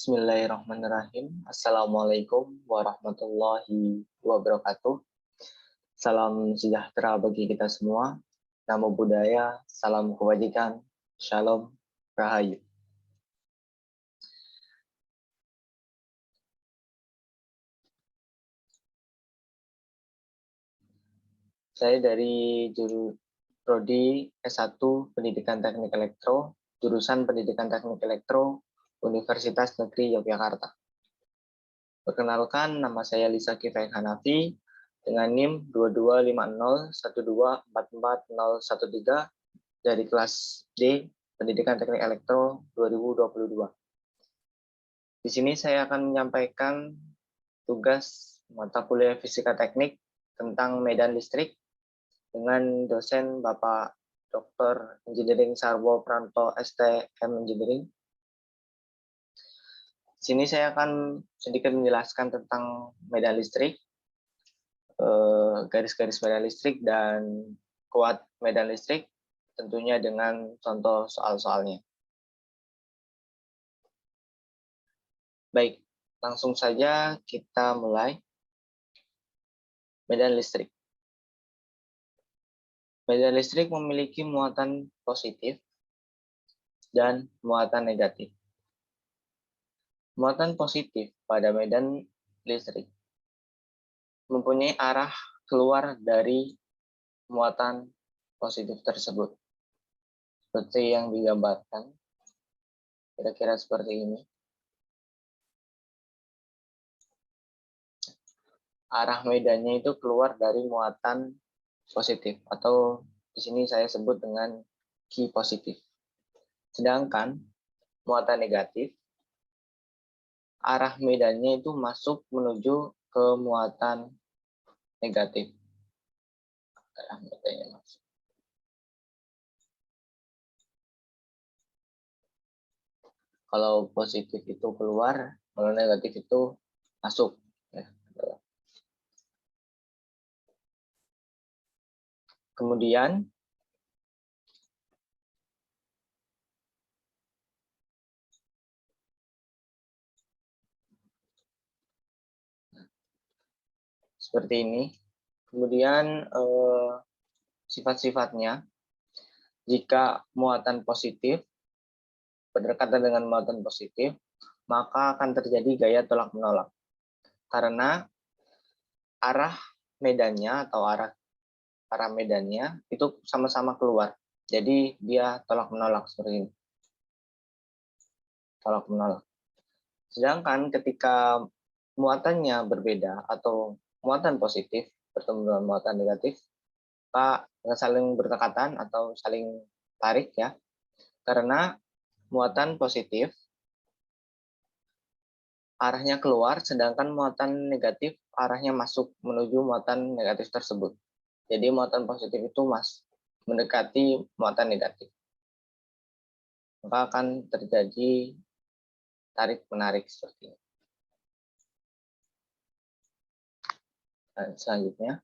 Bismillahirrahmanirrahim. Assalamualaikum warahmatullahi wabarakatuh. Salam sejahtera bagi kita semua. Namo Buddhaya, salam kebajikan, shalom, rahayu. Saya dari Prodi S1 Pendidikan Teknik Elektro, jurusan Pendidikan Teknik Elektro, Universitas Negeri Yogyakarta. Perkenalkan, nama saya Lisa Kifaik Hanafi, dengan NIM 225012444013 dari kelas D Pendidikan Teknik Elektro 2022. Di sini saya akan menyampaikan tugas mata kuliah Fisika Teknik tentang medan listrik dengan dosen Bapak Dr. Engineering Sarwo Pranto STM Engineering. Di sini saya akan sedikit menjelaskan tentang medan listrik, garis-garis medan listrik dan kuat medan listrik, tentunya dengan contoh soal-soalnya. Baik, langsung saja kita mulai. Medan listrik. Medan listrik memiliki muatan positif dan muatan negatif. Muatan positif pada medan listrik mempunyai arah keluar dari muatan positif tersebut. Seperti yang digambarkan, kira-kira seperti ini. Arah medannya itu keluar dari muatan positif, atau di sini saya sebut dengan Q positif. Sedangkan muatan negatif, arah medannya itu masuk menuju ke muatan negatif. Arah medannya masuk. Kalau positif itu keluar, kalau negatif itu masuk. Kemudian seperti ini. Kemudian sifat-sifatnya, jika muatan positif berdekatan dengan muatan positif, maka akan terjadi gaya tolak-menolak. Karena arah medannya atau arah medannya itu sama-sama keluar. Jadi dia tolak-menolak seperti ini. Tolak-menolak. Sedangkan ketika muatannya berbeda atau muatan positif bertemu dengan muatan negatif, maka saling berdekatan atau saling tarik ya. Karena muatan positif arahnya keluar, sedangkan muatan negatif arahnya masuk menuju muatan negatif tersebut. Jadi muatan positif itu mendekati muatan negatif. Maka akan terjadi tarik-menarik seperti ini. Dan selanjutnya,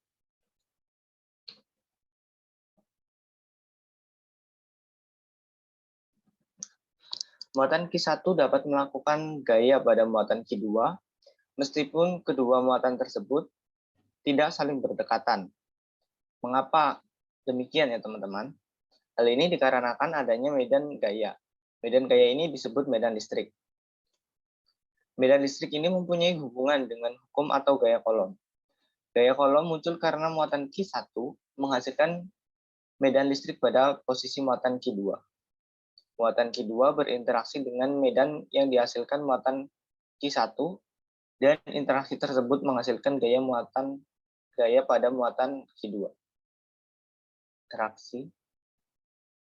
muatan Q1 dapat melakukan gaya pada muatan Q2, meskipun kedua muatan tersebut tidak saling berdekatan. Mengapa demikian ya teman-teman? Hal ini dikarenakan adanya medan gaya. Medan gaya ini disebut medan listrik. Medan listrik ini mempunyai hubungan dengan hukum atau gaya Coulomb. Gaya Coulomb muncul karena muatan Q1 menghasilkan medan listrik pada posisi muatan Q2. Muatan Q2 berinteraksi dengan medan yang dihasilkan muatan Q1 dan interaksi tersebut menghasilkan gaya pada muatan Q2. Interaksi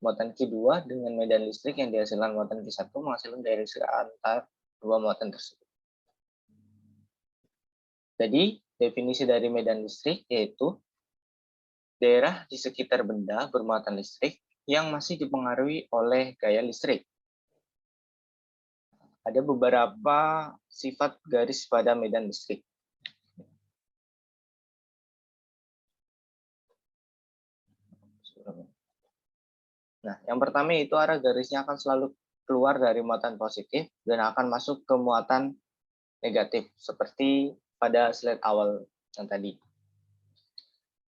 muatan Q2 dengan medan listrik yang dihasilkan muatan Q1 menghasilkan gaya listrik antar dua muatan tersebut. Jadi, definisi dari medan listrik yaitu daerah di sekitar benda bermuatan listrik yang masih dipengaruhi oleh gaya listrik. Ada beberapa sifat garis pada medan listrik. Nah, yang pertama itu arah garisnya akan selalu keluar dari muatan positif dan akan masuk ke muatan negatif, seperti pada slide awal yang tadi.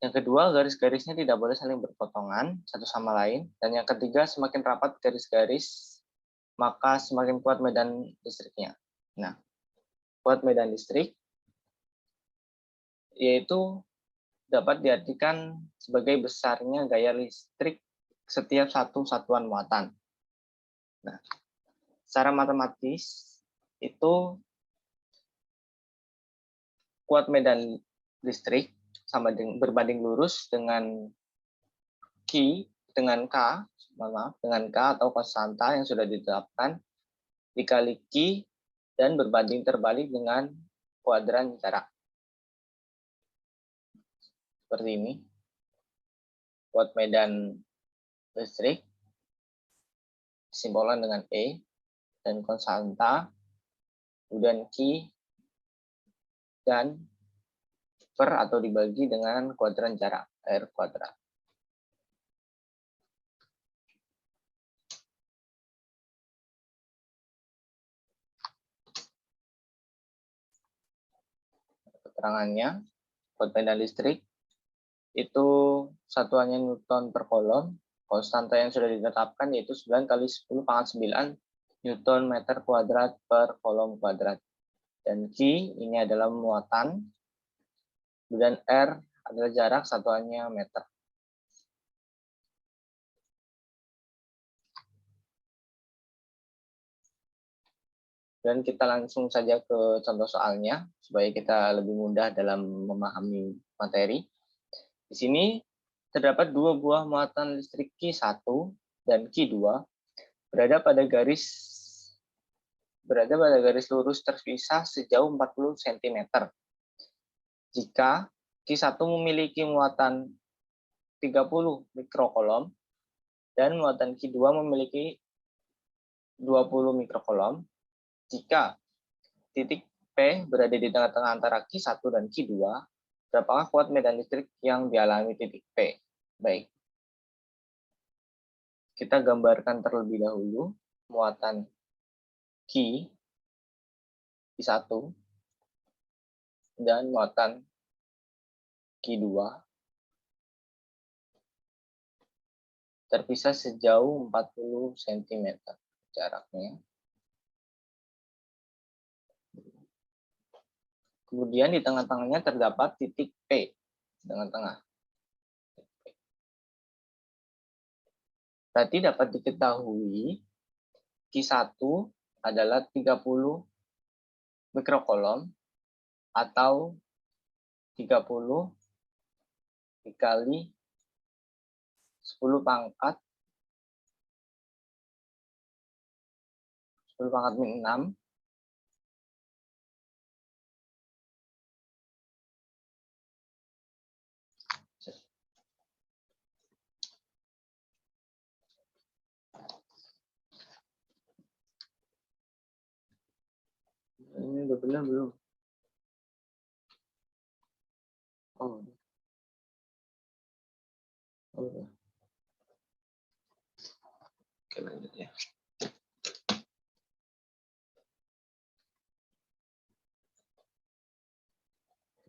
Yang kedua, garis-garisnya tidak boleh saling berpotongan satu sama lain. Dan yang ketiga, semakin rapat garis-garis, maka semakin kuat medan listriknya. Nah, kuat medan listrik yaitu dapat diartikan sebagai besarnya gaya listrik setiap satu satuan muatan. Nah, secara matematis itu kuat medan listrik sama dengan berbanding lurus dengan Q dengan K, dengan K atau konstanta yang sudah ditetapkan dikali Q dan berbanding terbalik dengan kuadran jarak. Seperti ini. Kuat medan listrik simbolan dengan E dan konstanta, kemudian Q dan per atau dibagi dengan kuadran jarak R kuadrat. Keterangannya, kuat medan listrik itu satuannya Newton per kolom, konstanta yang sudah ditetapkan yaitu 9 kali 10 pangkat 9 Newton meter kuadrat per kolom kuadrat. Dan Q ini adalah muatan, dan R adalah jarak, satuannya meter. Dan kita langsung saja ke contoh soalnya, supaya kita lebih mudah dalam memahami materi. Di sini terdapat dua buah muatan listrik Q1 dan Q2 berada pada garis lurus terpisah sejauh 40 cm. Jika Q1 memiliki muatan 30 mikrokolom dan muatan Q2 memiliki 20 mikrokolom, jika titik P berada di tengah-tengah antara Q1 dan Q2, berapakah kuat medan listrik yang dialami titik P? Baik. Kita gambarkan terlebih dahulu muatan Q1 dan muatan Q2 terpisah sejauh 40 cm jaraknya. Kemudian di tengah-tengahnya terdapat titik P, tengah-tengah. Berarti dapat diketahui Q1 adalah 30 mikrokolom atau 30 dikali 10 pangkat 6 ini udah benar belum? Oh. Oh. Oke, lanjut ya.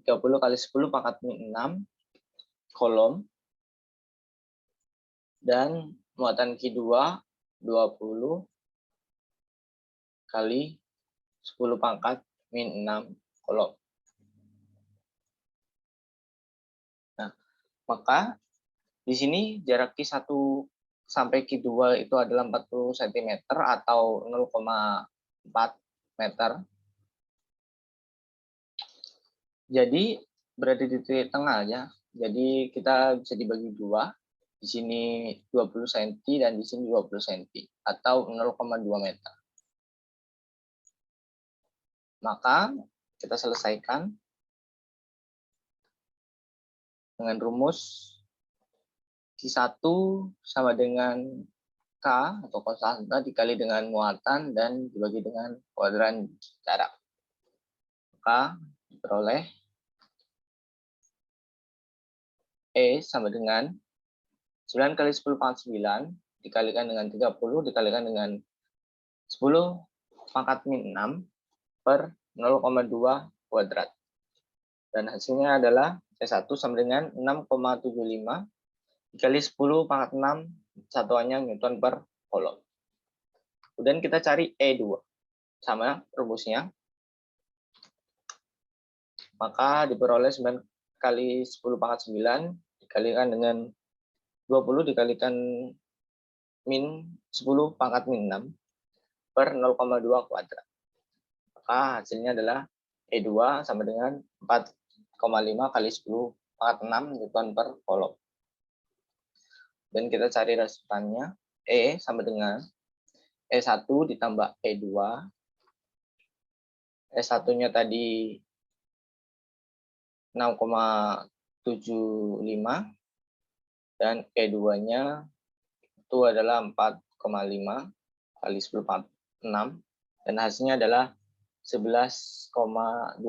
30 kali 10 pangkat 6 kolom dan muatan Q2 20 kali 10 pangkat min 6 kolom. Nah, maka di sini jarak Q1 sampai Q2 itu adalah 40 cm atau 0,4 meter. Jadi berada di titik tengah ya. Jadi kita bisa dibagi dua. Di sini 20 cm dan di sini 20 cm atau 0,2 meter. Maka kita selesaikan dengan rumus Q1 sama dengan K atau konstanta dikali dengan muatan dan dibagi dengan kuadran jarak. Maka diperoleh E sama dengan 9 kali 10 pangkat 9 dikalikan dengan 30 dikalikan dengan 10 pangkat min 6 per 0,2 kuadrat. Dan hasilnya adalah C1 sama dengan 6,75 dikali 10 pangkat 6, satuannya Newton per Coulomb. Kemudian kita cari E2. Sama rumusnya. Maka diperoleh 9 kali 10 pangkat 9 dikalikan dengan 20 dikalikan min 10 pangkat min 6 per 0,2 kuadrat. Maka hasilnya adalah E2 sama dengan 4,5 kali 10 pangkat 6 Newton per Coulomb. Dan kita cari resultannya. E sama dengan E1 ditambah E2. E1-nya tadi 6,75 dan E2-nya itu adalah 4,5 kali 10 pangkat 6 dan hasilnya adalah 11,25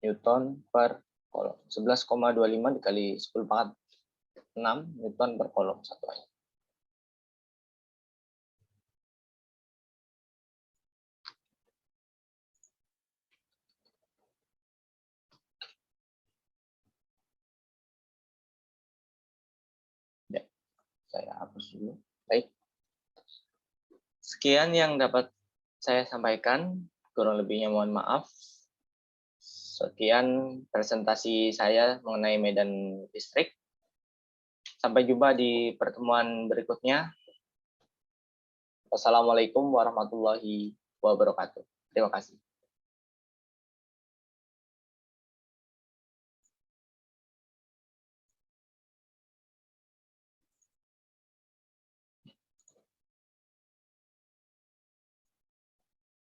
Newton per Coulomb. 11,25 dikali 10 pangkat 6 Newton per Coulomb satuannya. Ya, saya hapus dulu. Baik. Sekian yang dapat saya sampaikan, kurang lebihnya mohon maaf. Sekian presentasi saya mengenai medan listrik. Sampai jumpa di pertemuan berikutnya. Wassalamualaikum warahmatullahi wabarakatuh. Terima kasih.